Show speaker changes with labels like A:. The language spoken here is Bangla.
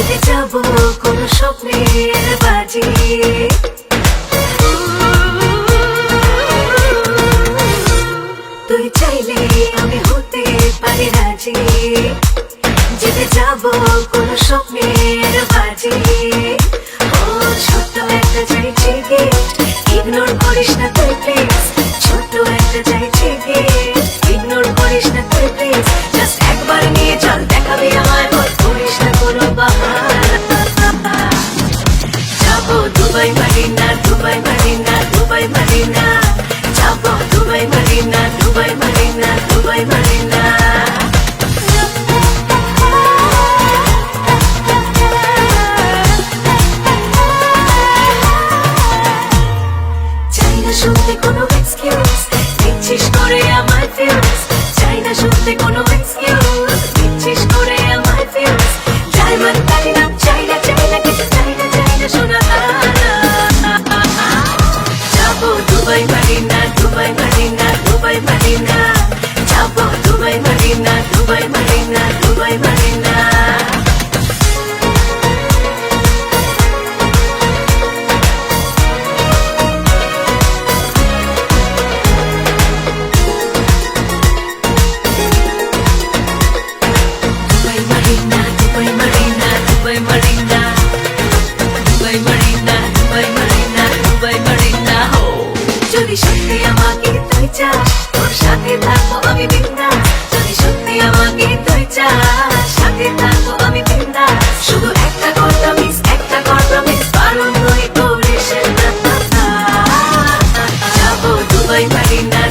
A: জিতে যাবো কোনো স্বপ্নের বাজি। তুই চাইলে আমি হতে পারি রাজি, জিতে যাবো কোনো স্বপ্নের বাজি। ও ছোট্ট একটা চাইছি গিফট, ইগনোর করিস না তুই প্লিজ। ছোট্ট একটা চাইছি গিফট, ইগনোর করিস না তুই প্লিজ। জাস্ট একবার নিয়ে চল, দেখাবি আমায় বল, করিস না কোনো বাহানা। যাবো Dubai Medina, Dubai Medina, Dubai Medina. যাবো Dubai Medina, Dubai Medina, Dubai Medina. চাই না শুনতে কোনো এক্সকিউজ, দিচ্ছিস করে আমার ফিউজ। চাই না শুনতে কোনো এক্সকিউজ, দিচ্ছিস করে আমার ফিউজ। ডায়মন্ড প্লাটিনাম চাই না কিছু, চাই না শোনা। যাবো Dubai Medina, Dubai Medina, Dubai Medina. যাবো Dubai Medina, Dubai Medina, Dubai Medina. Dubai Marina, Dubai Marina, Dubai Marina. Dubai Marina, Dubai Marina, Dubai Marina. যদি সত্যি আমাকে তুই চাস, তোর সাথে থাকবো আমি বিন্দাস। যদি সত্যি আমাকে তুই চাস, সাথে থাকবো আমি বিন্দাস। শুধু একটা কথা মিস, একটা কথা মিস, বারণ নই করিস না। যাবো দুবাই মারিনা।